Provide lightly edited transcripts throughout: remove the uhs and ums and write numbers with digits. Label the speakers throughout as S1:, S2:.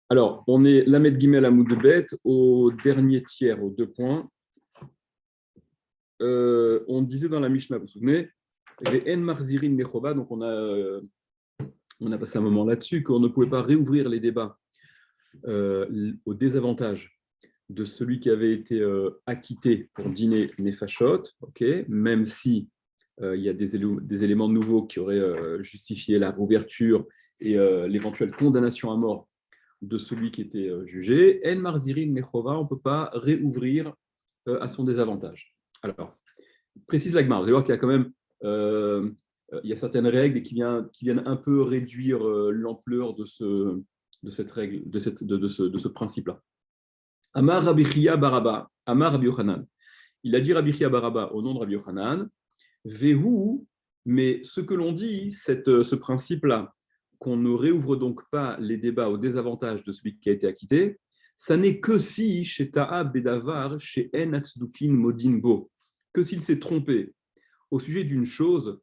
S1: Alors, on est Lamed Gimel Amoudbet au dernier tiers, aux 2 points. On disait dans la Mishnah, vous vous souvenez, les En Marzirin Nechova, donc on a passé un moment là-dessus, qu'on ne pouvait pas réouvrir les débats au désavantage de celui qui avait été acquitté pour dîner Nefashot, même si il y a des éléments nouveaux qui auraient justifié la réouverture et l'éventuelle condamnation à mort de celui qui était jugé. En Marzirin Nechova, on ne peut pas réouvrir à son désavantage. Alors, précise l'Agmar, vous allez voir qu'il y a quand même il y a certaines règles qui viennent un peu réduire l'ampleur de cette règle, de ce principe-là. Amar Rabbi Chia Baraba, Amar Rabbi Yochanan. Il a dit Rabbi Chia Baraba au nom de Rabbi Yochanan, Vehu, mais ce que l'on dit, ce principe-là, qu'on ne réouvre donc pas les débats au désavantage de celui qui a été acquitté, ça n'est que si, chez Ta'a Bedavar, chez En Atzdukin Modin Bo, que s'il s'est trompé au sujet d'une chose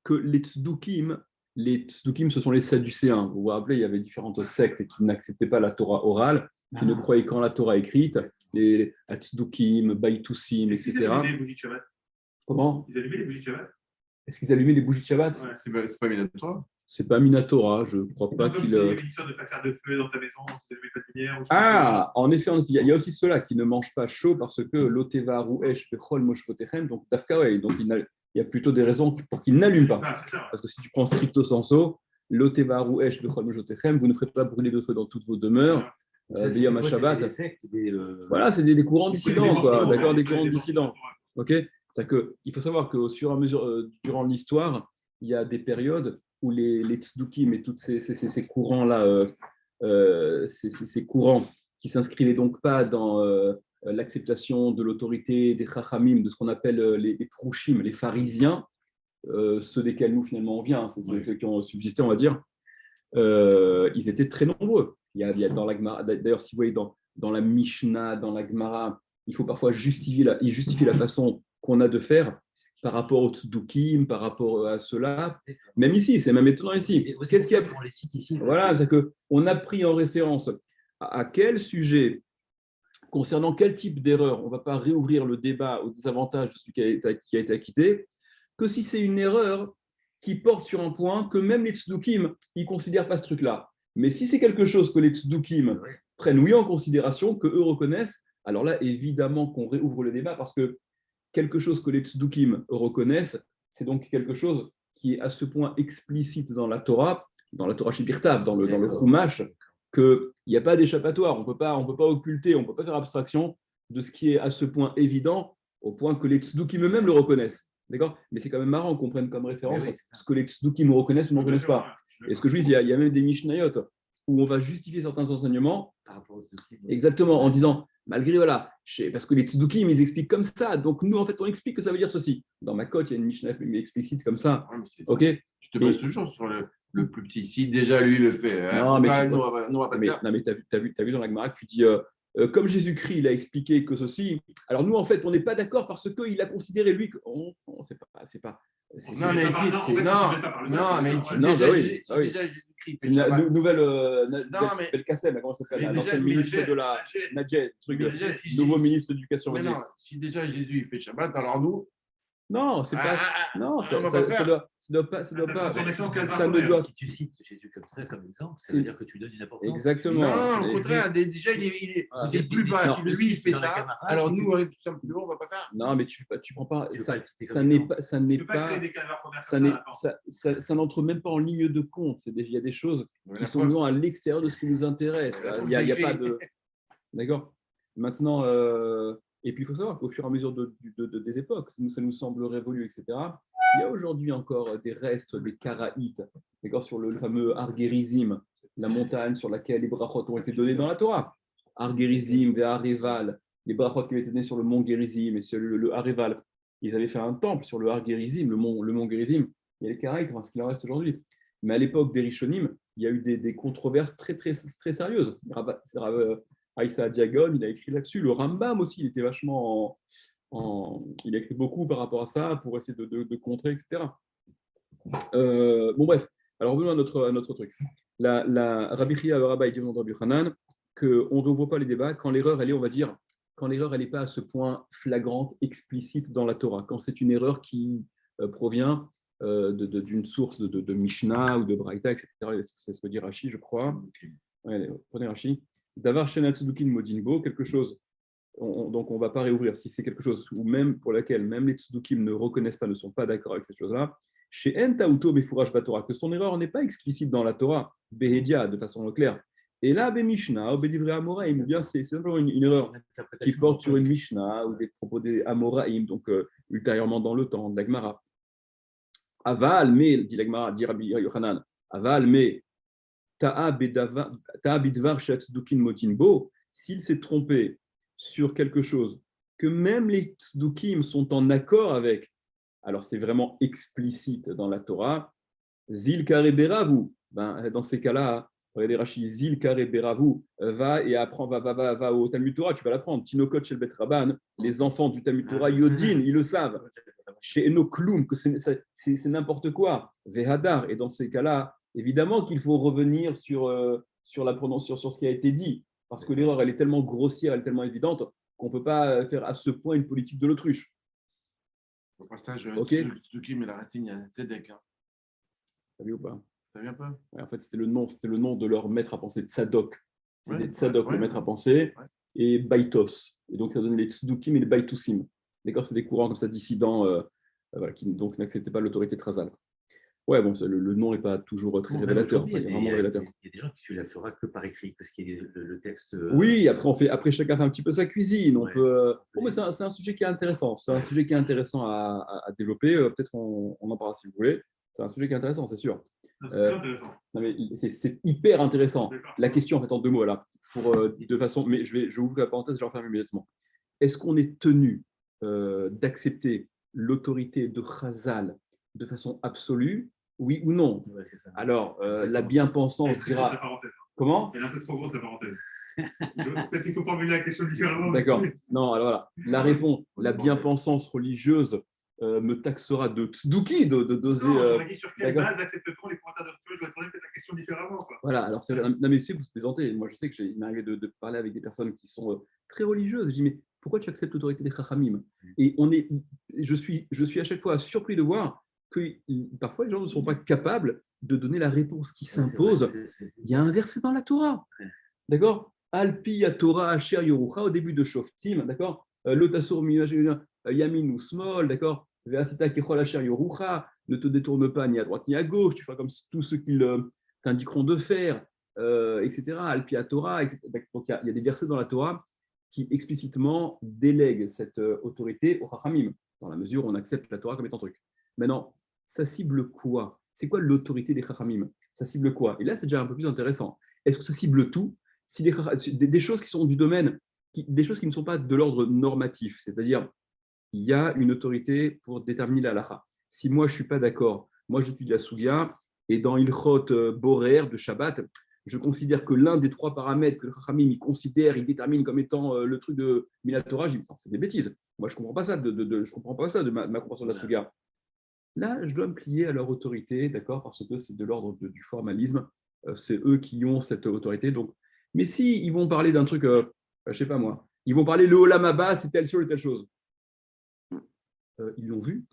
S1: que les tzdukim, ce sont les sadducéens. Vous vous rappelez, il y avait différentes sectes qui n'acceptaient pas la Torah orale, qui ne croyaient qu'en la Torah écrite, les tzdukim, baïtoussim, etc.
S2: Ils allumaient les bougies de Shabbat.
S1: Comment ?
S2: Ils allumaient les bougies de Shabbat.
S1: Est-ce qu'ils allumaient les bougies de Shabbat ?
S2: Ouais.
S3: C'est pas Minatora.
S1: C'est pas Minatora, je ne crois pas qu'il.
S2: Il y avait l'histoire de ne pas faire de feu dans ta maison, de allumer ta lumière.
S1: Ah, en effet, il y a aussi ceux-là qui ne mangent pas chaud parce que l'oteva rouesh bechol moshkotechem, donc tafkawe, donc il y a plutôt des raisons pour qu'ils n'allument pas. Parce que si tu prends stricto sensu, l'oteva rouesh bechol moshkotechem, vous ne ferez pas brûler de feu dans toutes vos demeures. Yom Shabbat. Voilà, c'est des courants dissidents, quoi. D'accord, des courants dissidents. Ok. C'est que il faut savoir qu'au fur et à mesure durant l'histoire, il y a des périodes où les tzdukim et tous ces courants-là, ces courants qui s'inscrivaient donc pas dans l'acceptation de l'autorité des chachamim, de ce qu'on appelle les prouchim, les pharisiens, ceux desquels nous finalement on vient, c'est ceux qui ont subsisté, on va dire, ils étaient très nombreux. Il y a dans la Gemara, d'ailleurs, si vous voyez dans la Mishnah, dans la Gemara, il faut parfois justifier la façon qu'on a de faire par rapport aux tzdukim, par rapport à cela. Même ici, c'est même étonnant ici. Qu'est-ce qu'il y a ?
S4: On les cite ici.
S1: Voilà, c'est qu'on a pris en référence à quel sujet, concernant quel type d'erreur, on ne va pas réouvrir le débat au désavantage de celui qui a été acquitté, que si c'est une erreur qui porte sur un point que même les tzdukim, ils ne considèrent pas ce truc-là. Mais si c'est quelque chose que les tzdukim prennent en considération, qu'eux reconnaissent, alors là, évidemment qu'on réouvre le débat parce que quelque chose que les tzdukim reconnaissent, c'est donc quelque chose qui est à ce point explicite dans la Torah Shibirtav, dans le Chumash, qu'il n'y a pas d'échappatoire. On ne peut pas occulter, on ne peut pas faire abstraction de ce qui est à ce point évident, au point que les tzdukim eux-mêmes le reconnaissent. D'accord ? Mais c'est quand même marrant qu'on prenne comme référence ce que les tzdukim reconnaissent ou ne reconnaissent pas. Et ce que je dis, il y a même des Mishnayot où on va justifier certains enseignements, exactement, en disant, malgré, parce que les tzdukim, ils expliquent comme ça, donc nous, en fait, on explique que ça veut dire ceci. Dans ma cote, il y a une Mishnah explicite comme ça. Ok ?
S3: Tu te bases toujours sur le plus petit. Si déjà lui le fait,
S1: non, mais t'as vu dans la Gemara que tu dis, comme Jésus-Christ, il a expliqué que ceci. Alors nous, en fait, on n'est pas d'accord parce qu'il a considéré lui que. C'est pas.
S3: Non, mais déjà Jésus-Christ.
S1: C'est une nouvelle Belkacem, comment ça s'appelle, l'ancien ministre de la Nadjet, nouveau ministre de l'Éducation.
S3: Mais non, si déjà Jésus il fait Shabbat, alors nous.
S1: Non, c'est pas. Non, ça doit pas. Ça ne doit.
S4: Si tu cites Jésus comme ça, comme exemple, ça veut dire que tu donnes une importance.
S1: Exactement.
S3: Non, au contraire, déjà, il est plus bas. Lui, il fait ça. Alors nous, tout simplement, on ne va pas faire.
S1: Non, mais tu prends pas. Ça n'entre même pas en ligne de compte. Il y a des choses qui sont vraiment à l'extérieur de ce qui nous intéresse. Il n'y a pas de. D'accord ? Maintenant. Et puis, il faut savoir qu'au fur et à mesure des époques, ça nous semble révolu, etc. Il y a aujourd'hui encore des restes des Karaïtes, sur le fameux Argérizim, la montagne sur laquelle les brachot ont été donnés dans la Torah. Argérizim, et Aréval, les brachot qui avaient été donnés sur le mont Gérizim et sur le Aréval. Ils avaient fait un temple sur le Argérizim, le mont Gérizim. Il y a les Karaïtes, ce qu'il en reste aujourd'hui. Mais à l'époque des Rishonim, il y a eu des controverses très, très, très sérieuses. Aïssa Diagon, il a écrit là-dessus. Le Rambam aussi, il était vachement il a écrit beaucoup par rapport à ça pour essayer de contrer, etc. Bon, bref. Alors, revenons à notre truc. La Rabbi Chia Rabbi dit Rabbi Hanan qu'on ne revoit pas les débats quand l'erreur, elle est, on va dire, quand l'erreur, elle n'est pas à ce point flagrante, explicite dans la Torah, quand c'est une erreur qui provient d'une source de Mishnah ou de Braïta, etc. C'est ce que dit Rashi, je crois. Ouais, prenez Rashi. Davar Shenat Tzedukin Modinbo, quelque chose. Donc, on ne va pas réouvrir. Si c'est quelque chose où même, pour laquelle même les Tzedukim ne reconnaissent pas, ne sont pas d'accord avec cette chose-là, chez Entauto Mefourash Batora, que son erreur n'est pas explicite dans la Torah, Behedia, de façon claire. Et là, Mishnah, ou Bedivre Amoraim, bien c'est simplement une erreur qui porte sur une Mishnah ou des propos des Amoraim, donc ultérieurement dans le temps, de l'Agmara. Aval, mais, dit l'Agmara, dit Rabbi Yochanan, Aval, mais, Ta'a Bidvar Shatzukin Motinbo, s'il s'est trompé sur quelque chose que même les Tzdukim sont en accord avec, alors c'est vraiment explicite dans la Torah, Zil Kare Beravu, dans ces cas-là, regardez Rashi, Zil Kare Beravu, va et apprend, va au Talmud Torah, tu vas l'apprendre. Tinokot Shel Bet Rabban, les enfants du Talmud Torah, Yodin, ils le savent. Chez Enokloum, que c'est n'importe quoi. Vehadar, et dans ces cas-là, évidemment qu'il faut revenir sur la prononciation, sur ce qui a été dit, parce que l'erreur, elle est tellement grossière, elle est tellement évidente, qu'on ne peut pas faire à ce point une politique de l'autruche.
S3: Au passage,
S1: Okay.
S3: mais la racine, il y a Tzedek.
S1: T'as vu ou pas?
S3: Ça vient pas.
S1: Ouais, en fait, c'était le nom de leur maître à penser, Tzadok. C'était Tzadok,
S3: ouais,
S1: le maître à penser,
S3: ouais.
S1: Et Baitos. Et donc, ça donne les Tzedukim et les Baitusim. D'accord, c'est des courants comme ça dissidents voilà, qui donc n'acceptaient pas l'autorité Trazal. Ouais, bon, le nom n'est pas toujours très révélateur.
S4: Il y a des gens qui suivent la Torah que par écrit, parce qu'il y a le texte.
S1: Oui, après chacun fait un petit peu sa cuisine. On peut. Mais c'est un sujet qui est intéressant. C'est un sujet qui est intéressant à développer. Peut-être on en parlera si vous voulez. C'est un sujet qui est intéressant, c'est sûr. Non, mais c'est hyper intéressant. La question, en fait, en deux mots, là, de façon. Mais je vais ouvrir la parenthèse, je vais refermer immédiatement. Est-ce qu'on est tenu d'accepter l'autorité de Chazal de façon absolue, oui ou non? Alors, la bien-pensance dira. Comment?
S2: Elle est un peu trop grosse, la parenthèse. Peut-être qu'il faut formuler la question différemment.
S1: D'accord. Non, alors voilà. La réponse, la bien-pensance religieuse me taxera de tzduki, d'oser.
S2: Non, j'aurais dit sur quelle base accepte-t-on les commentaires de rupture? Je vais poser peut-être la question différemment. Quoi.
S1: Voilà, alors c'est non, mais tu sais, vous se plaisantez. Moi, je sais que il m'est arrivé de parler avec des personnes qui sont très religieuses. Je dis, mais pourquoi tu acceptes l'autorité des Chachamim? Et je suis à chaque fois surpris de voir que parfois les gens ne sont pas capables de donner la réponse qui s'impose. Il y a un verset dans la Torah. D'accord? Alpi à Torah Asher Yorucha au début de Shoftim, d'accord? Lotasur Yamin ou Small, d'accord? Veasita Kechol Asher Yorucha, ne te détourne pas ni à droite ni à gauche, tu feras comme tous ceux qui t'indiqueront de faire, etc. Alpi à Torah, etc. Donc il y a des versets dans la Torah qui explicitement délèguent cette autorité aux Chachamim, dans la mesure où on accepte la Torah comme étant truc. Maintenant, ça cible quoi? C'est quoi l'autorité des Chachamim? Ça cible quoi? Et là, c'est déjà un peu plus intéressant. Est-ce que ça cible tout? Si des choses qui sont du domaine, des choses qui ne sont pas de l'ordre normatif, c'est-à-dire il y a une autorité pour déterminer la halakha. Si moi je ne suis pas d'accord, moi j'étudie la Sougia, et dans Ilchot Borer de Shabbat, je considère que l'un des trois paramètres que le Chachamim il détermine comme étant le truc de Minatora, je dis c'est des bêtises. Moi je ne comprends pas ça, je comprends pas ça de ma compréhension de la Sougia. Là, je dois me plier à leur autorité, d'accord, parce que c'est de l'ordre du formalisme. C'est eux qui ont cette autorité. Donc, mais si ils vont parler d'un truc, je ne sais pas moi, ils vont parler le Olam Haba, c'est telle chose et telle chose. Ils l'ont vu.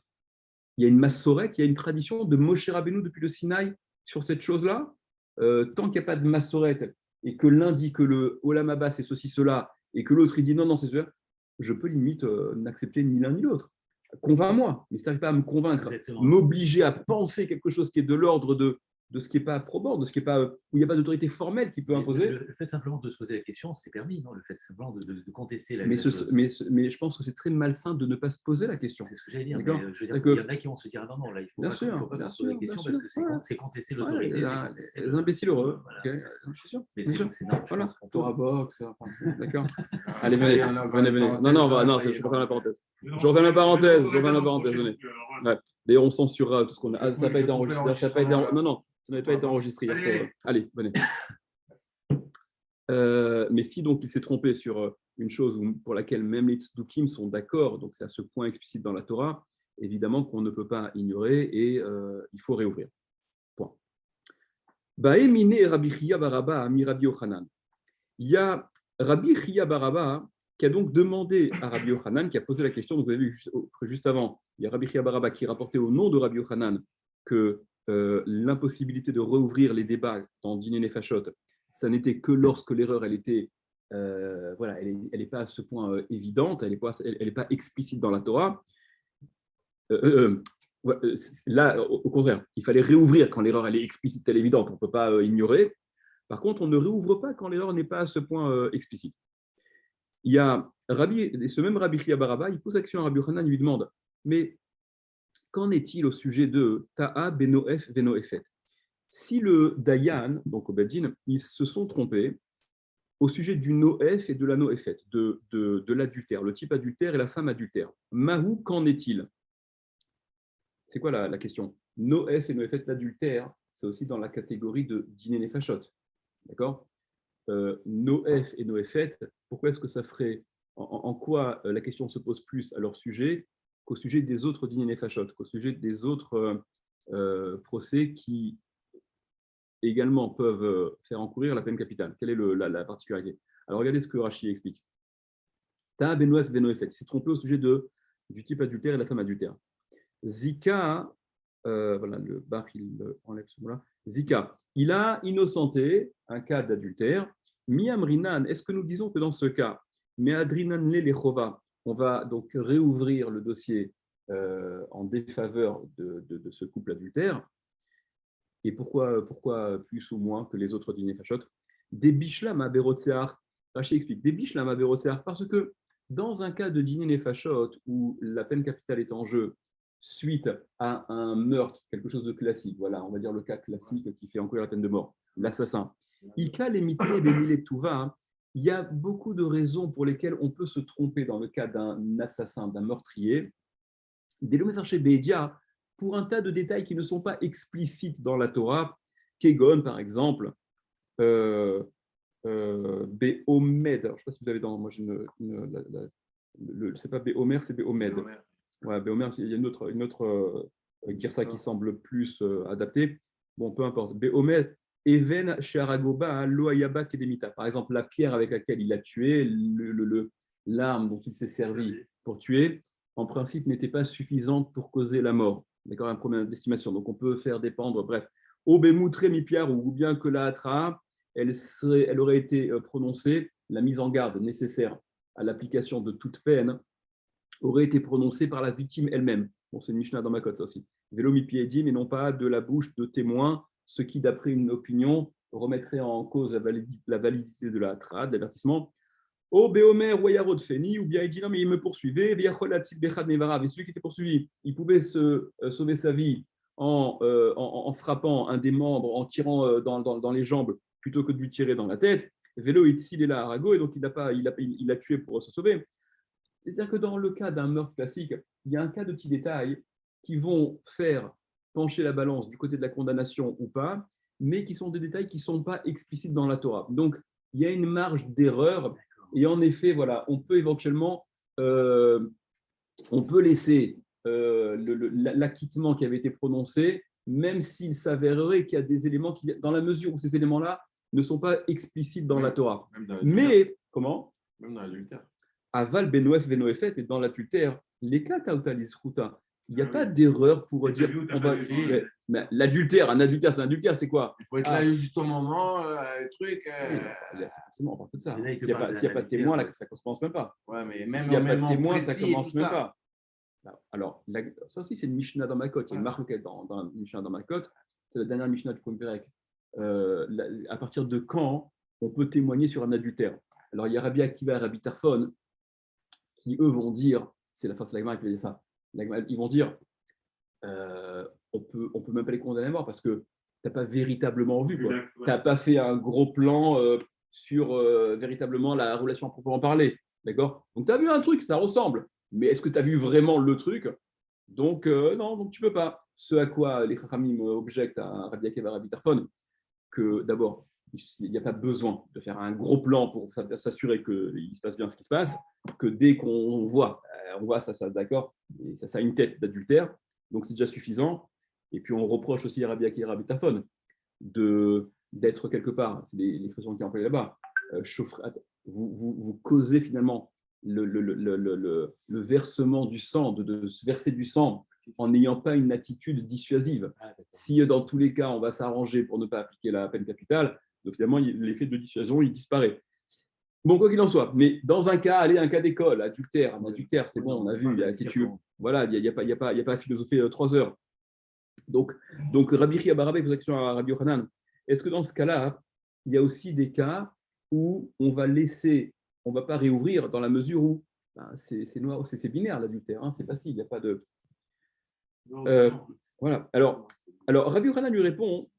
S1: Il y a une massorette, il y a une tradition de Moshe Rabbeinu depuis le Sinaï sur cette chose-là. Tant qu'il n'y a pas de massorette et que l'un dit que le Olam Haba c'est ceci, cela, et que l'autre il dit non, non, c'est cela, je peux limite n'accepter ni l'un ni l'autre. Convainc-moi, mais si tu n'arrives pas à me convaincre, m'obliger à penser quelque chose qui est de l'ordre de ce qui n'est pas probant, de ce qui est pas, où il n'y a pas d'autorité formelle qui peut imposer.
S4: Le fait simplement de se poser la question, c'est permis, non? Le fait simplement de contester la
S1: chose. Mais je pense que c'est très malsain de ne pas se poser la question.
S4: C'est ce que j'allais dire. Mais, je veux dire il y en a qui vont se dire non, non, là, il ne faut pas se poser la question parce que c'est contester l'autorité.
S1: Les imbéciles heureux.
S4: Je suis sûr. Mais c'est
S1: voilà. Torah box. D'accord. Allez, venez. Non, je referme la parenthèse. Je referme la parenthèse. Venez. D'ailleurs, on censurera tout ce qu'on a. Ça n'a pas été enregistré. Non. Ça n'avait pas été enregistré. Allez, venez. Mais si donc il s'est trompé sur une chose pour laquelle même les tzdukim sont d'accord, donc c'est à ce point explicite dans la Torah, évidemment qu'on ne peut pas ignorer et il faut réouvrir. Point. Baemine Rabbi Chia Baraba mi Rabbi Yochanan. Il y a Rabbi Chia Baraba qui a donc demandé à Rabbi Yochanan, qui a posé la question, donc vous avez vu juste avant, il y a Rabbi Chia Baraba qui rapportait au nom de Rabbi Yochanan que l'impossibilité de rouvrir les débats dans Dîner Nefashot, ça n'était que lorsque l'erreur, elle était, voilà, elle n'est pas à ce point évidente, elle n'est pas explicite dans la Torah. Là, au contraire, il fallait réouvrir quand l'erreur elle est explicite, elle est évidente, on ne peut pas ignorer. Par contre, on ne réouvre pas quand l'erreur n'est pas à ce point explicite. Il y a ce même Rabbi Chia Baraba, il pose action à Rabbi Yochanan, il lui demande, mais qu'en est-il au sujet de Ta'a Benoef Venoefet? Si le Dayan, donc au Bedin, ils se sont trompés au sujet du Noef et de la Noefet, de l'adultère, le type adultère et la femme adultère. Mahou, qu'en est-il? C'est quoi la question? Noef et Noefet, l'adultère, c'est aussi dans la catégorie de Diné Nefashot. D'accord? Noef et Noefet, pourquoi est-ce que ça ferait, en quoi la question se pose plus à leur sujet qu'au sujet des autres Diné Nefashot, qu'au sujet des autres procès qui également peuvent faire encourir la peine capitale? Quelle est la particularité? Alors regardez ce que Rashi explique. Ta Benoef Venoefet, il s'est trompé au sujet du type adultère et de la femme adultère. Zika, voilà, le bar, il enlève ce mot-là. Zika, il a innocenté un cas d'adultère. Miamrinan, est-ce que nous disons que dans ce cas, Meadrinan Lelechova, on va donc réouvrir le dossier en défaveur de ce couple adultère? Et pourquoi plus ou moins que les autres dîners fachot? Des bishlam à Berotsear, Rachid explique, des bishlam à Berotsear, parce que dans un cas de dîner nefashot où la peine capitale est en jeu, suite à un meurtre, quelque chose de classique, voilà, on va dire le cas classique qui fait encourir la peine de mort, l'assassin. Ika les mitlé bémilé tuva, il y a beaucoup de raisons pour lesquelles on peut se tromper dans le cas d'un assassin, d'un meurtrier. Dès le méfarché Bédia, pour un tas de détails qui ne sont pas explicites dans la Torah, Kegon par exemple, Béomed, alors je ne sais pas si vous avez dans, moi j'ai c'est pas Béomer, c'est Béomed. Ouais, Béomer, il y a une autre girsa qui semble plus adaptée. Bon, peu importe. Béomed, Even Shearagoba, Loayaba Kedemita. Par exemple, la pierre avec laquelle il a tué, l'arme dont il s'est servi pour tuer, en principe, n'était pas suffisante pour causer la mort. D'accord, un problème d'estimation. Donc, on peut faire dépendre, bref, Obemoutre Mipiar, ou bien que la Atra, elle aurait été prononcée, la mise en garde nécessaire à l'application de toute peine aurait été prononcée par la victime elle-même. Bon, c'est une Mishnah dans ma cote, ça aussi. Vélo Mipiedi, mais non pas de la bouche de témoins, ce qui, d'après une opinion, remettrait en cause la validité de la Atra, de l'avertissement. Oh, Béomer, Wayarod Feni, ou bien il dit non, mais il me poursuivait, et celui qui était poursuivi, il pouvait sauver sa vie en frappant un des membres, en tirant dans les jambes, plutôt que de lui tirer dans la tête. Vélo, il est là à Arago, et donc il a tué pour se sauver. C'est-à-dire que dans le cas d'un meurtre classique, il y a un cas de petits détails qui vont faire pencher la balance du côté de la condamnation ou pas, mais qui sont des détails qui ne sont pas explicites dans la Torah. Donc, il y a une marge d'erreur. Et en effet, voilà, on peut éventuellement on peut laisser l'acquittement qui avait été prononcé, même s'il s'avérerait qu'il y a des éléments qui, dans la mesure où ces éléments-là ne sont pas explicites dans la Torah. Mais, comment?
S3: Même dans l'adultère.
S1: Aval Benoef Venoefet, et dans l'adultère, les cas Kautalis Ruta, il n'y a pas d'erreur pour dire. Mais l'adultère, un adultère, c'est un adultère, c'est quoi?
S3: Il faut être là juste au moment, truc.
S1: C'est forcément, on parle que de ça. S'il n'y a pas de témoin, là, ça ne commence même pas.
S3: Ouais, mais même
S1: s'il n'y a pas de témoin,
S3: précis,
S1: ça ne commence même pas. Alors, ça aussi, c'est une Mishnah dans ma cote. Il y a une marque dans une Mishnah dans ma cote. C'est la dernière Mishnah du Kumperek. À partir de quand on peut témoigner sur un adultère? Alors, il y a Rabbi Akiva et Rabbi Tarfon qui, eux, vont dire, c'est la Gemara qui va dire ça, ils vont dire, on peut même pas les condamner à mort parce que tu n'as pas véritablement vu. Tu n'as pas fait un gros plan sur véritablement la relation à proprement parler. D'accord? Donc, tu as vu un truc, ça ressemble. Mais est-ce que tu as vu vraiment le truc? Donc, non, donc tu ne peux pas. Ce à quoi les Chachamim objectent à Rabbi Akiva et Rabbi Tarfon, que d'abord, il n'y a pas besoin de faire un gros plan pour s'assurer qu'il se passe bien ce qui se passe, que dès qu'on voit ça, d'accord, et ça a une tête d'adultère, donc c'est déjà suffisant. Et puis on reproche aussi à Rabbi Akiva et Rabbi Tarfon d'être quelque part. C'est l'expression qui est employée là-bas. Vous causez finalement le versement du sang, de se verser du sang en n'ayant pas une attitude dissuasive. Si dans tous les cas, on va s'arranger pour ne pas appliquer la peine capitale, donc finalement, l'effet de dissuasion, il disparaît. Bon, quoi qu'il en soit, mais dans un cas, allez, un cas d'école, adultère, un adultère, c'est bon, on a vu, voilà, il n'y a pas à philosopher 3 heures. Donc Rabbi Chia Barabé pose la question à Rabbi Yochanan, est-ce que dans ce cas-là, il y a aussi des cas où on va laisser, on ne va pas réouvrir dans la mesure où c'est noir, c'est binaire l'adultère, hein, c'est facile, il n'y a pas de… voilà. Alors Rabbi Yochanan lui répond,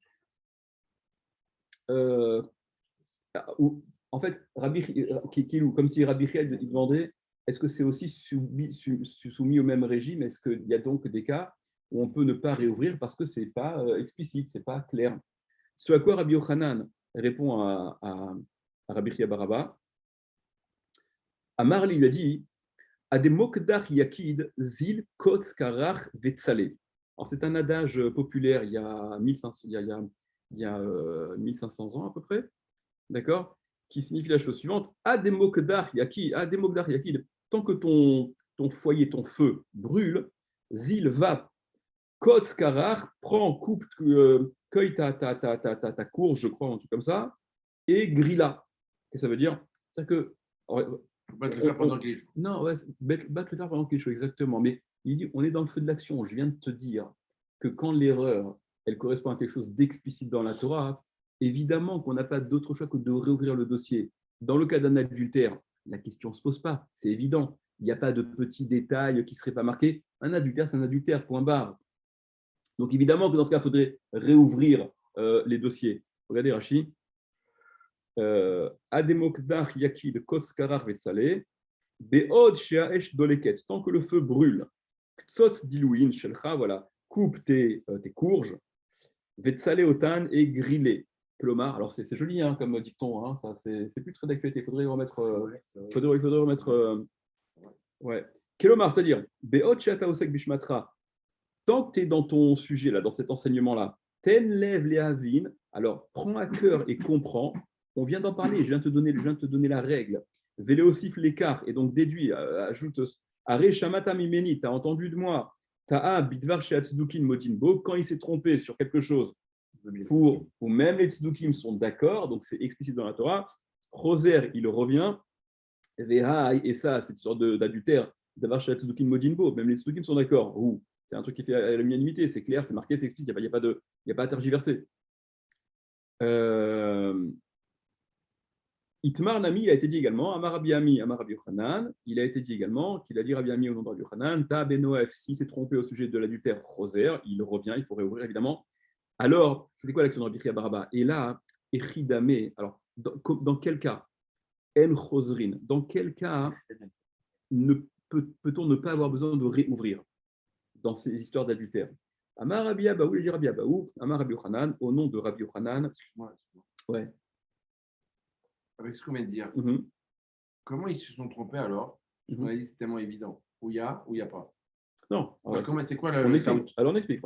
S1: en fait, comme si Rabbi Chia demandait, est-ce que c'est aussi soumis au même régime? Est-ce qu'il y a donc des cas où on peut ne pas réouvrir parce que ce n'est pas explicite, ce n'est pas clair? Ce à quoi Rabbi Yochanan répond à Rabbi Chia Baraba. Amar lui a dit, Ademokdar Yakid Zil Kotz Karach Vetzale. Alors, c'est un adage populaire il y a 1500 ans à peu près, d'accord, qui signifie la chose suivante, Ademokdar Yakid, tant que ton foyer, ton feu brûle, Zil va, Kotz Karach, prends, coupe, cueille ta courge, je crois, un truc comme ça, et grilla. Qu'est-ce que ça veut dire? C'est que
S3: battre le fer pendant qu'il est chaud.
S1: Non, ouais, battre le fer pendant qu'il est chaud, exactement. Mais il dit, on est dans le feu de l'action. Je viens de te dire que quand l'erreur, elle correspond à quelque chose d'explicite dans la Torah, évidemment qu'on n'a pas d'autre choix que de réouvrir le dossier. Dans le cas d'un adultère, la question ne se pose pas, c'est évident. Il n'y a pas de petits détails qui ne seraient pas marqués. Un adultère, c'est un adultère, point barre. Donc évidemment que dans ce cas, il faudrait réouvrir les dossiers. Regardez Rashi. Ademokdar Yakid Kotz Karach Vetzale, Beod Sheaesh Doleket, tant que le feu brûle, Ktsotz Dilouin Shelcha, voilà, coupe tes courges, Vetzale Otan et grillé. Kelomar, alors c'est joli hein, comme dicton, hein, ça c'est plus très d'actualité, il faudrait remettre. Faudrait remettre ouais. Kelomar, c'est-à-dire, Beod Sheata Osek Bishmatra, tant que tu es dans ton sujet, là, dans cet enseignement-là, ten lève les avines, alors prends à cœur et comprends. On vient d'en parler, je viens de te donner la règle. Véléosif l'écart, et donc déduit, ajoute Are Shamata Mimeni, tu as entendu de moi, Ta'a Bidvar Sheatzdukin Modinbo, quand il s'est trompé sur quelque chose, ou même les Tzdukim sont d'accord, donc c'est explicite dans la Torah, Roser, il revient, et ça, cette sorte d'adultère, Bidvar Sheatzdukin Modinbo, même les Tzdukim sont d'accord. C'est un truc qui fait à l'unanimité, c'est clair, c'est marqué, c'est explicite, il n'y a pas à tergiverser. Itmar Nami, il a été dit également, Amar Rabbi Ami, Amar Rabbi Yochanan, il a été dit également, qu'il a dit Rabbi Ami au nom de Rabbi Yochanan, Ta Benoef, s'il s'est trompé au sujet de l'adultère Roser, il revient, il pourrait ouvrir évidemment. Alors, c'était quoi l'action de Rabbi Chia Baraba? Et là, Echidame, alors, dans quel cas? En Chosrin, dans quel cas peut-on ne pas avoir besoin de réouvrir dans ces histoires d'adultère? Amar Rabbi Abaou, il dit Rabbi Abaou, Amar Rabbi Yochanan, au nom de Rabbi Yochanan.
S3: Excuse-moi.
S1: Ouais.
S3: Avec ce qu'on vient de dire,
S1: Mm-hmm.
S3: Comment ils se sont trompés alors? Parce qu'on a dit c'est tellement évident. Où il y a, ou il n'y a pas.
S1: Non.
S3: C'est quoi
S1: on explique. Alors on explique.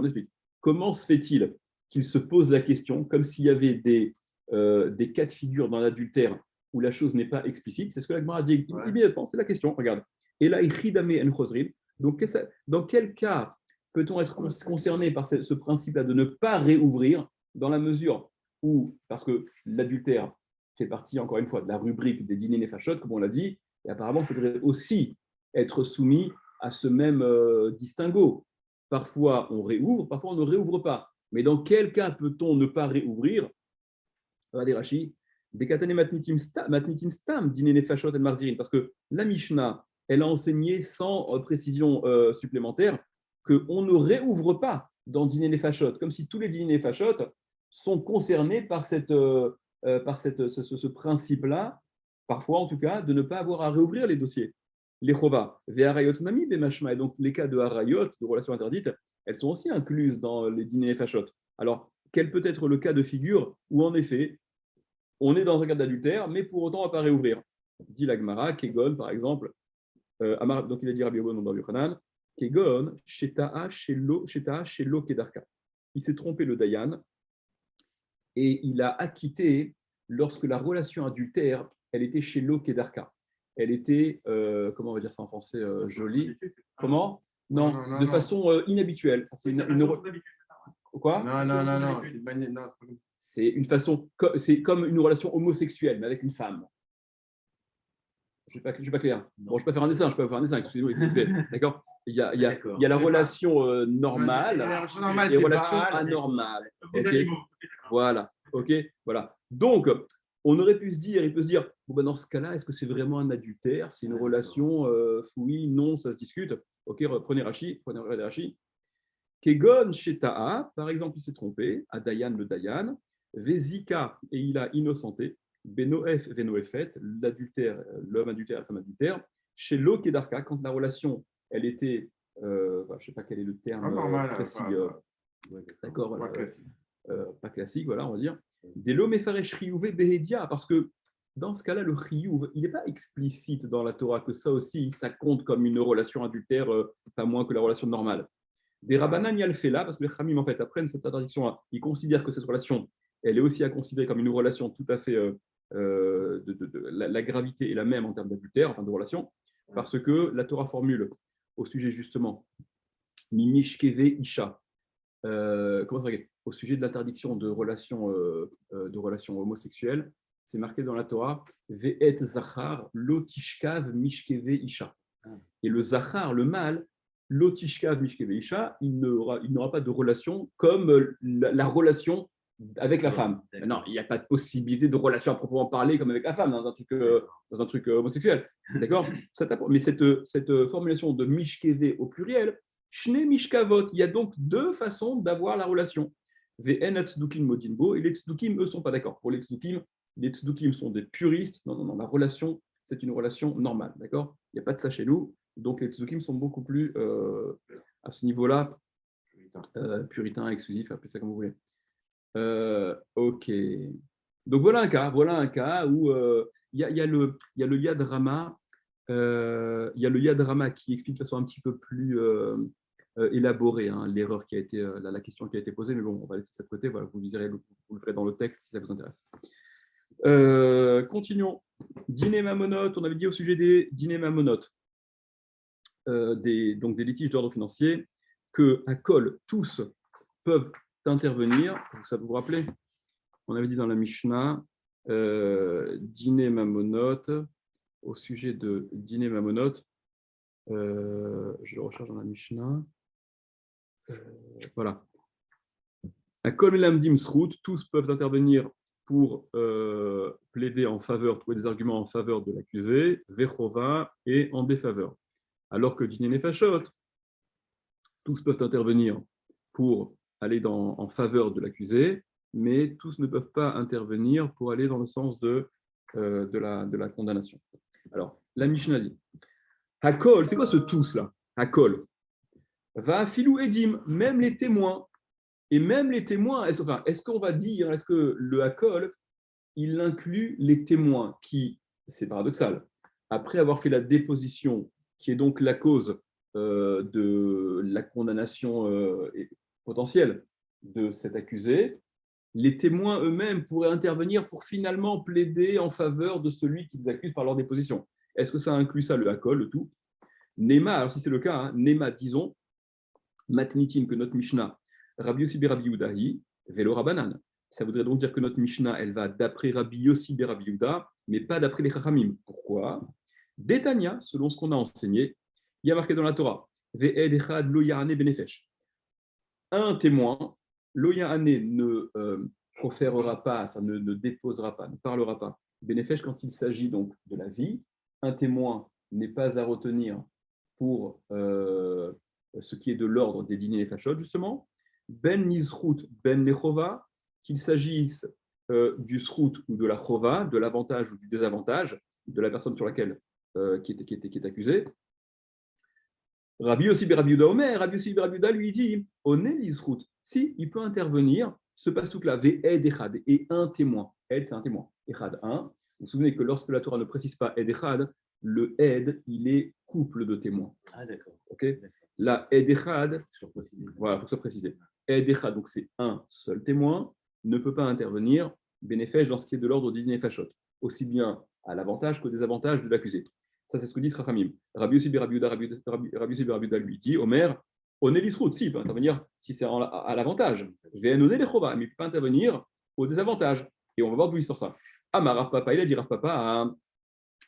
S1: Comment se fait-il qu'ils se posent la question comme s'il y avait des cas de figure dans l'adultère où la chose n'est pas explicite? C'est ce que la Gemara a dit immédiatement. C'est la question. Regarde. Et là, donc, dans quel cas peut-on être concerné par ce principe-là de ne pas réouvrir dans la mesure où, parce que l'adultère fait partie, encore une fois, de la rubrique des dîners néfachot, comme on l'a dit, et apparemment, ça devrait aussi être soumis à ce même distinguo. Parfois, on réouvre, parfois, on ne réouvre pas. Mais dans quel cas peut-on ne pas réouvrir? Regardez Rashi, Dekatane matnitim stam, dîner néfachot et marzirin, parce que la Mishnah, elle a enseigné sans précision supplémentaire qu'on ne réouvre pas dans dîner néfachot, comme si tous les dîners néfachot sont concernés par ce principe-là, parfois en tout cas, de ne pas avoir à réouvrir les dossiers. Les chova, ve'arayot nami be'mashma, et donc les cas de harayot, de relations interdites, elles sont aussi incluses dans les dîners fachot. Alors, quel peut être le cas de figure où en effet, on est dans un cas d'adultère, mais pour autant on ne va pas réouvrir? Dit la Gemara, Kegon par exemple, donc il a dit Rabbi Yochanan dans Yochanan, Kegon, Sheta'a Shelo Kedarka. Il s'est trompé le Dayan, et il a acquitté lorsque la relation adultère, elle était chez Kedarka. Elle était, comment on va dire ça en français, jolie. Comment? Non, de façon inhabituelle. C'est Quoi?
S3: Non.
S1: C'est une façon, c'est comme une relation homosexuelle, mais avec une femme. Je ne suis pas clair. Bon, je peux faire un dessin, excusez-moi. D'accord. Il y a la relation normale et la relation anormale. Okay. Voilà. OK. Voilà. Donc, on aurait pu se dire, il peut se dire, bon, ben, dans ce cas-là, est-ce que c'est vraiment un adultère? C'est une relation, oui, non, ça se discute. OK, prenez Rashi. Kegon Sheta'a, par exemple, il s'est trompé, à Dayan le Dayan, Vezika, et il a innocenté, Benoef Venoefet, l'adultère, l'homme adultère, la femme adultère, chez Kedarka, quand la relation, elle était, je ne sais pas quel est le terme précis, d'accord, pas classique, voilà, on va dire, des Lomefaresh Riyuve Behedia, parce que dans ce cas-là, le Riyuv, il n'est pas explicite dans la Torah que ça aussi, ça compte comme une relation adultère, pas moins que la relation normale. Des Rabbanan, il y a le fait là, parce que les Khamim, en fait, apprennent cette interdiction-là. Ils considèrent que cette relation, elle est aussi à considérer comme une relation tout à fait, la gravité est la même en termes d'adultère, enfin de relation, parce que la Torah formule au sujet justement, Mimishkeve Isha, comment ça s'appelle, au sujet de l'interdiction de relations homosexuelles, c'est marqué dans la Torah, Ve'et Zachar, Lotishkav Mishkeve Isha. Et le Zachar, le mâle, Lotishkav Mishkeve Isha, il n'aura pas de relation comme la relation avec la femme. Non, il n'y a pas de possibilité de relation à proprement parler comme avec la femme dans un truc homosexuel. D'accord? Mais cette formulation de Mishkeve au pluriel, Shne Mishkavot, il y a donc deux façons d'avoir la relation. Ve'en tzdukim modinbo, et les tzdukim, eux, ne sont pas d'accord. Pour les tzdukim sont des puristes. Non, la relation, c'est une relation normale. D'accord? Il n'y a pas de ça chez nous. Donc les tzdukim sont beaucoup plus, à ce niveau-là, puritains, exclusifs, appelez ça comme vous voulez. Ok. Donc voilà un cas où il y a le Yad Rama, il y a le Yad Rama qui explique de façon un petit peu plus élaborée l'erreur qui a été, la question qui a été posée, mais bon, on va laisser ça de côté. Voilà, vous le verrez dans le texte si ça vous intéresse. Continuons. Dîner mamonote, on avait dit au sujet des dîners mamonotes, donc des litiges d'ordre financier, que à Kol, tous peuvent intervenir. Ça vous rappelez? On avait dit dans la Mishnah, dîner mamonote, au sujet de dîner mamonote, je le recherche dans la Mishnah. Voilà. À Kol Melamdim Srout, tous peuvent intervenir pour plaider en faveur, trouver des arguments en faveur de l'accusé, Vechova, et en défaveur. Alors que dîner Nefashot, tous peuvent intervenir pour aller en faveur de l'accusé, mais tous ne peuvent pas intervenir pour aller dans le sens de la condamnation. Alors, la Mishnah dit, Hakol, c'est quoi ce tous là? Hakol. Va filou edim, même les témoins. Et même les témoins, est-ce qu'on va dire, est-ce que le Hakol, il inclut les témoins qui, c'est paradoxal, après avoir fait la déposition, qui est donc la cause de la condamnation potentielle de cet accusé, les témoins eux-mêmes pourraient intervenir pour finalement plaider en faveur de celui qu'ils accusent par leur déposition. Est-ce que ça inclut ça, le Hakol, le tout? Nema, alors si c'est le cas, Nema, disons, Matnitin, que notre Mishnah, Rabbi Yossi Rabbi Yudahi, Velo Rabanan. Ça voudrait donc dire que notre Mishnah, elle va d'après Rabbi Yossi Rabbi Yuda, mais pas d'après les Chachamim. Pourquoi? Détania, selon ce qu'on a enseigné, il y a marqué dans la Torah, Ve'ed echad lo ya'ane benefesh. Un témoin, lo ya'ane ne proférera pas, ça ne déposera pas, ne parlera pas. Benefesh, quand il s'agit donc de la vie, un témoin n'est pas à retenir pour ce qui est de l'ordre des dîners et fachot, justement. Ben nizrout, ben nechova, qu'il s'agisse du srout ou de la chova, de l'avantage ou du désavantage de la personne sur laquelle qui est accusée. Rabbi Yossi Rabbi Yuda Omer, Rabbi Yossi Rabbi Yuda lui dit, oné nizrout, si, il peut intervenir, ce pasouk-là, ve'ed echad, et un témoin. Ed, c'est un témoin. Echad, un. Vous vous souvenez que lorsque la Torah ne précise pas ed echad, le ed, il est couple de témoins.
S4: Ah, d'accord.
S1: Okay. La ed echad, voilà, il faut que ce soit précisé. Ed echad, donc c'est un seul témoin. ne peut pas intervenir bénéfice dans ce qui est de l'ordre des nefashot, aussi bien à l'avantage qu'au désavantage de l'accusé. Ça, c'est ce que dit Rachamim. Rabbi Yossi ben Rabbi Yehuda lui dit, Omer, on est l'isrout, si, il peut intervenir si c'est à l'avantage. Mais il ne peut pas intervenir au désavantage. Et on va voir d'où il sort ça. Ah, Rav Papa, il a dit Rav Papa,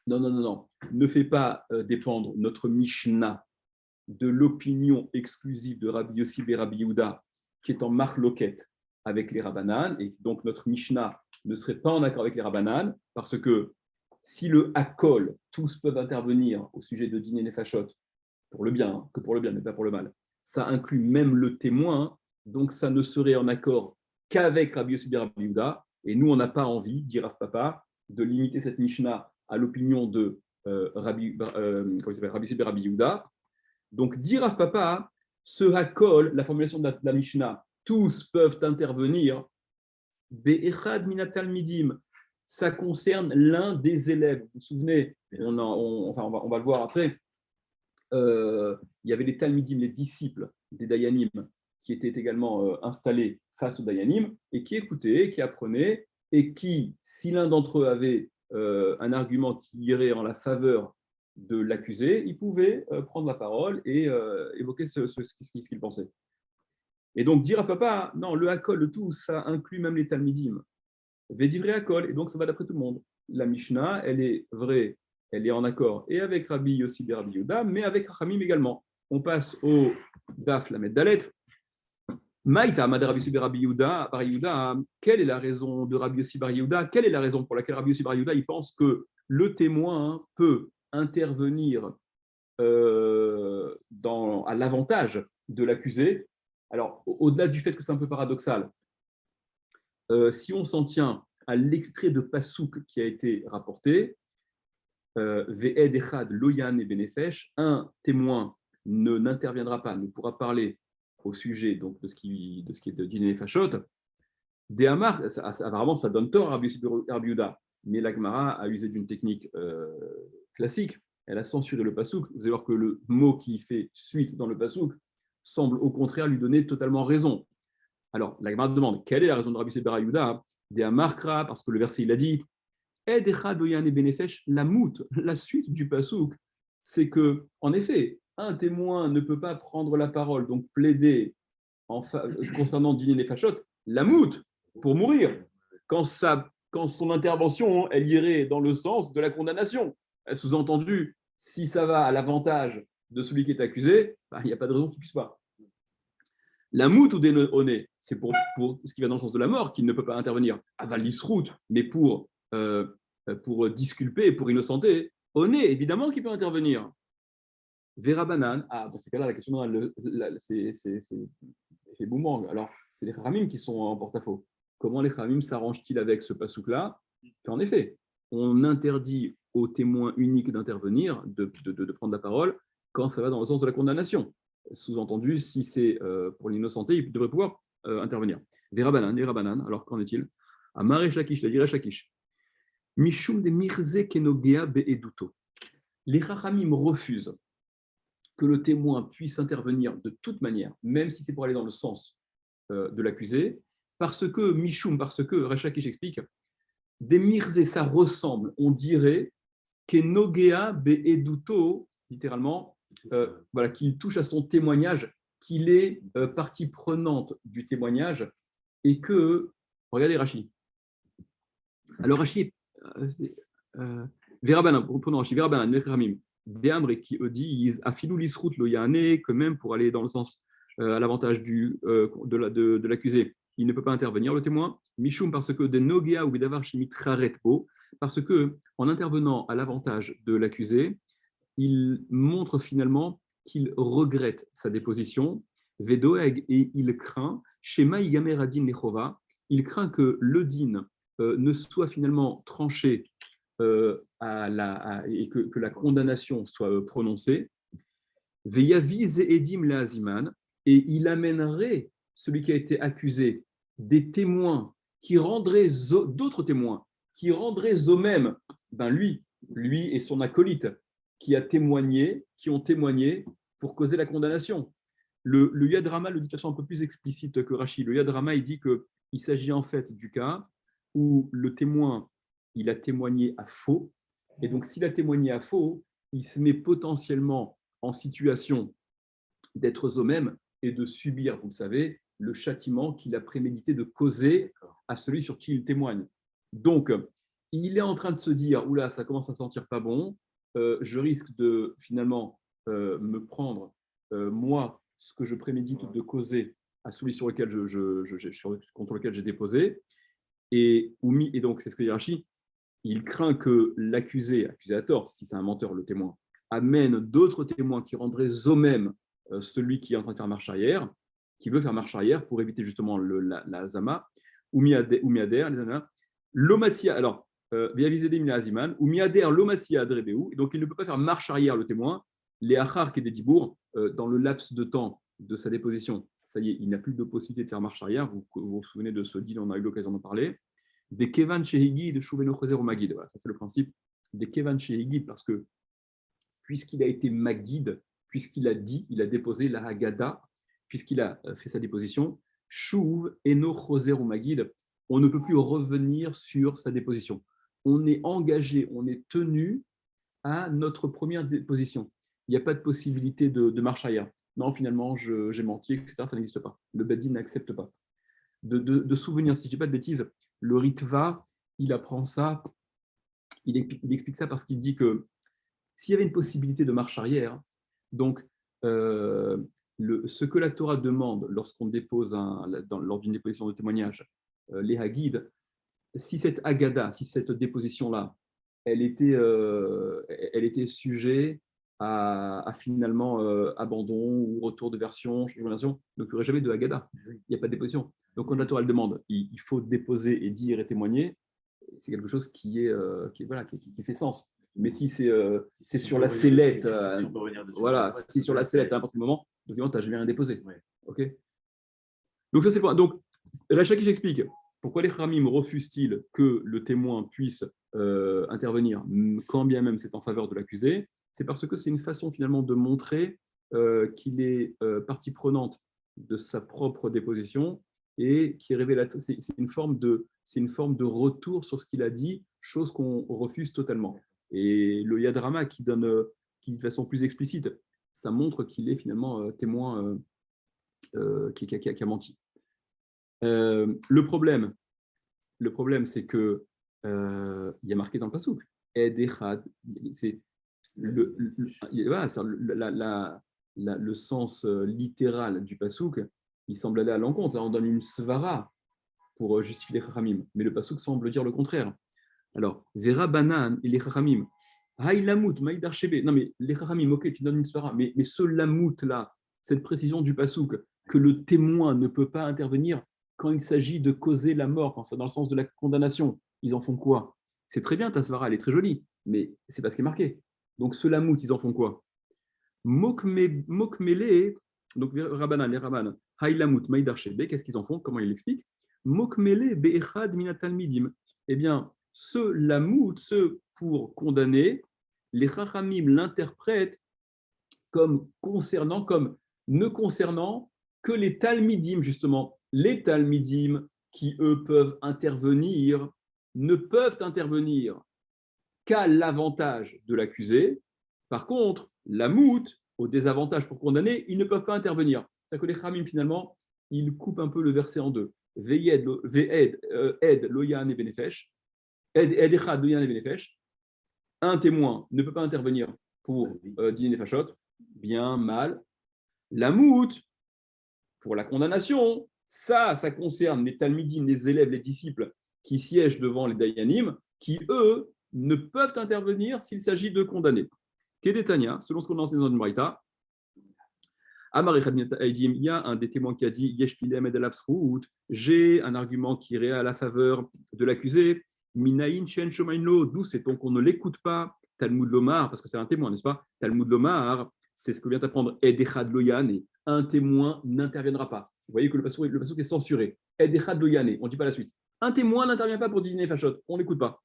S1: non, ne fais pas dépendre notre Mishnah de l'opinion exclusive de Rabbi Yossi ben Rabbi Yehuda, qui est en marloquette avec les Rabbanan, et donc notre Mishnah ne serait pas en accord avec les Rabbanan, parce que si le Hakol, tous peuvent intervenir au sujet de Diné Nefashot, pour le bien, que pour le bien, mais pas pour le mal, ça inclut même le témoin, donc ça ne serait en accord qu'avec Rabbi Yossi ben Rabbi Yehuda, et nous, on n'a pas envie, dit Rav Papa, de limiter cette Mishnah à l'opinion de Rabbi Yossi ben Rabbi Yehuda. Donc, dit Rav Papa, ce Hakol, la formulation de la Mishnah, tous peuvent intervenir, Be'echad minatal midim, ça concerne l'un des élèves. Vous vous souvenez, on va le voir après, il y avait les Talmidim, les disciples des Dayanim, qui étaient également installés face aux Dayanim, et qui écoutaient, qui apprenaient, et qui, si l'un d'entre eux avait un argument qui irait en la faveur de l'accusé, il pouvait prendre la parole et évoquer ce qu'il pensait. Et donc, dire à papa, non, le Hakol, le tout, ça inclut même les Talmidim. Védivré Hakol, et donc ça va d'après tout le monde. La Mishnah, elle est vraie, elle est en accord et avec Rabbi Yossi ben Rabbi Yehuda, mais avec Rachamim également. On passe au Daf Lamed Dalet. Maïta Amad Rabbi Yossi ben Rabbi Yehuda, quelle est la raison de Rabbi Yossi ben Yehuda? Quelle est la raison pour laquelle Rabbi Yossi ben Yehuda il pense que le témoin peut intervenir à l'avantage de l'accusé? Alors, au-delà du fait que c'est un peu paradoxal, si on s'en tient à l'extrait de Passouk qui a été rapporté, Ve'ed Echad Loyan et Benefesh, un témoin n'interviendra pas, ne pourra parler au sujet donc, de ce qui est de Diné Fashot. Déhamar, apparemment, ça donne tort à Rabbi Yehuda, mais la Gemara a usé d'une technique classique. Elle a censuré le Passouk. Vous allez voir que le mot qui fait suite dans le Passouk semble au contraire lui donner totalement raison. Alors, la Gemara demande quelle est la raison de Rabbi Yehuda? Déhamarkra, parce que le verset il a dit la suite du Passouk, c'est que, en effet, un témoin ne peut pas prendre la parole, donc plaider concernant Diné Nefashot, la moute, pour mourir, quand son intervention, elle irait dans le sens de la condamnation. Sous-entendu, si ça va à l'avantage de celui qui est accusé, il n'y a pas de raison qu'il ne puisse pas. La moute ou dénoné, c'est pour ce qui va dans le sens de la mort, qu'il ne peut pas intervenir. Aval l'isrout, mais pour disculper, pour innocenter, on est évidemment qu'il peut intervenir. Vera Banan, dans ces cas-là, la question c'est Boumang. Alors, c'est les Khamim qui sont en porte-à-faux. Comment les Khamim s'arrangent-ils avec ce pasouk-là? En effet, on interdit au témoin unique d'intervenir, de prendre la parole, quand ça va dans le sens de la condamnation. Sous-entendu, si c'est pour l'innocenté, il devrait pouvoir intervenir. Vera Banan, alors qu'en est-il? Amare Shakish, la dirait Shakish. Mishum de Mirze Kenogea Be'eduto. Les Chachamim refusent que le témoin puisse intervenir de toute manière, même si c'est pour aller dans le sens de l'accusé, parce que, Rachakish explique, des Mirze, ça ressemble, on dirait, Kenogea Be'eduto, littéralement, qu'il touche à son témoignage, qu'il est partie prenante du témoignage, et que, regardez Rachi. Alors Rachi, Verabanan, prenons Rachi, Verabanan, Nechramim, Deamre qui dit Afilou l'isrout lo yane, que même pour aller dans le sens à l'avantage de l'accusé, il ne peut pas intervenir le témoin. Mishum parce que de Nogea ou Bedavar Shimitraretbo, parce que en intervenant à l'avantage de l'accusé, il montre finalement qu'il regrette sa déposition. Vedoeg, et il craint Shema Igamer Adin Nechova, il craint que le din ne soit finalement tranché et que la condamnation soit prononcée, et il amènerait celui qui a été accusé des témoins qui rendraient d'autres témoins qui rendraient eux-mêmes, lui et son acolyte qui ont témoigné pour causer la condamnation. Le Yad Rama le dit de façon un peu plus explicite que Rashi. Le Yad Rama il dit que il s'agit en fait du cas où le témoin, il a témoigné à faux. Et donc, s'il a témoigné à faux, il se met potentiellement en situation d'être zo-même et de subir, vous le savez, le châtiment qu'il a prémédité de causer à celui sur qui il témoigne. Donc, il est en train de se dire, oula, ça commence à sentir pas bon, je risque de finalement me prendre, moi, ce que je prémédite de causer à celui sur lequel contre lequel j'ai déposé. Et donc, c'est ce que dit Rashi, il craint que l'accusé à tort, si c'est un menteur, le témoin, amène d'autres témoins qui rendraient eux-mêmes celui qui est en train de faire marche arrière, qui veut faire marche arrière pour éviter justement la zama, ou miader, l'omatia, alors, viavisede mina aziman, ou miader l'omatia adrebeu, donc il ne peut pas faire marche arrière le témoin, les achar et des dibour, dans le laps de temps de sa déposition, ça y est, il n'a plus de possibilité de faire marche arrière, vous vous souvenez de ce deal, on a eu l'occasion d'en parler, des kevan shehigid, shuveno choser ou magid, voilà, ça c'est le principe des kevan shehigid, parce que puisqu'il a été magid, puisqu'il a dit, il a déposé la Haggadah, puisqu'il a fait sa déposition, Shuv eno choser ou magid, on ne peut plus revenir sur sa déposition. On est engagé, on est tenu à notre première déposition. Il n'y a pas de possibilité de marche arrière. Non, finalement, j'ai menti, etc. Ça n'existe pas. Le Badi n'accepte pas. De souvenirs, si je ne dis pas de bêtises, le Ritva, il apprend ça, il explique ça parce qu'il dit que s'il y avait une possibilité de marche arrière, donc ce que la Torah demande lorsqu'on dépose lors d'une déposition de témoignage, les Hagid, si cette Haggadah, si cette déposition-là, elle était sujet à finalement abandon ou retour de version, changement de version, donc il n'y aurait jamais de Haggadah, il n'y a pas de déposition. Donc quand la Torah le demande, il faut déposer et dire et témoigner, c'est quelque chose qui fait sens. Mais si c'est sur la sellette, voilà, si sur la sellette à n'importe quel moment, donc tu n'as jamais rien déposé. Ouais. Okay, donc ça c'est le point. Donc Rachaki j'explique pourquoi les Khamim refusent-ils que le témoin puisse intervenir, quand bien même c'est en faveur de l'accusé. C'est parce que c'est une façon finalement de montrer qu'il est partie prenante de sa propre déposition et qui est révélateur. C'est une forme de retour sur ce qu'il a dit, chose qu'on refuse totalement. Et le Yadrama qui de façon plus explicite, ça montre qu'il est finalement témoin qui a menti. Le problème, c'est que il y a marqué dans le pasouk, c'est le sens littéral du pasouk, il semble aller à l'encontre. Là, on donne une svara pour justifier les chachamim, mais le pasouk semble dire le contraire. Alors, Vera Banan et les chachamim, Haïlamout, Maïdar Shebe. Non, mais les chachamim, ok, tu donnes une svara, mais ce lamout là, cette précision du pasouk, que le témoin ne peut pas intervenir quand il s'agit de causer la mort, quand c'est dans le sens de la condamnation, ils en font quoi? C'est très bien, ta svara, elle est très jolie, mais c'est pas ce qui est marqué. Donc, ce lamout, ils en font quoi? Mokmele, donc Rabbanan, les Rabbanan, Haïlamout, Maïdar Shebe, qu'est-ce qu'ils en font? Comment ils l'expliquent? Mokmele be'echad minatal midim. Eh bien, ce lamout, ce pour condamner, les Chachamim l'interprètent comme ne concernant que les Talmidim, justement. Les Talmidim qui, eux, peuvent intervenir, ne peuvent intervenir qu'à l'avantage de l'accusé. Par contre, lamout, au désavantage pour condamner, ils ne peuvent pas intervenir. C'est-à-dire que les Chachamim, finalement, ils coupent un peu le verset en deux. Ve'ed loyan et benefesh. Un témoin ne peut pas intervenir pour dîner fachot, bien, mal. La moute, pour la condamnation, ça concerne les talmidim, les élèves, les disciples qui siègent devant les dayanim, qui, eux, ne peuvent intervenir s'il s'agit de condamner. Kedetania, selon ce qu'on enseigne dans une braïta, il y a un des témoins qui a dit j'ai un argument qui irait à la faveur de l'accusé. Minaïn Shen Shomainlo, d'où c'est-on qu'on ne l'écoute pas? Talmud Lomar, parce que c'est un témoin, n'est-ce pas? Talmud Lomar, c'est ce que vient d'apprendre Edechad Loyane, un témoin n'interviendra pas. Vous voyez que le passouk est censuré. Edechad Loyane, on ne dit pas la suite. Un témoin n'intervient pas pour dîner fachot, on ne l'écoute pas.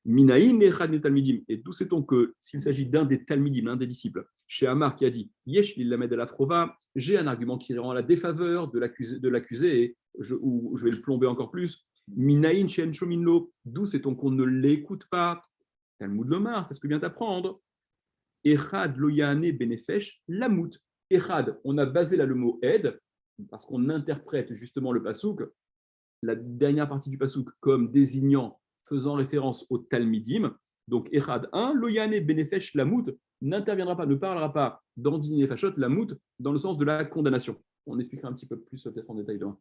S1: Minaïn echad mi talmidim. Et d'où sait-on que s'il s'agit d'un des talmidim, l'un des disciples, chez Amar qui a dit Yesh lilamed el afrova, j'ai un argument qui rend à la défaveur de l'accusé et je vais le plomber encore plus. Minaïn shen shominlo, d'où sait-on qu'on ne l'écoute pas? Talmud lomar, c'est ce que vient d'apprendre. Echad loyane benefesh lamout. Echad, on a basé là le mot ed, parce qu'on interprète justement le pasouk, la dernière partie du pasouk, comme désignant, faisant référence au talmidim. Donc Echad 1, loyane benefesh lamout, n'interviendra pas, ne parlera pas dans Dini Fachot, lamout, dans le sens de la condamnation. On expliquera un petit peu plus peut-être en détail demain.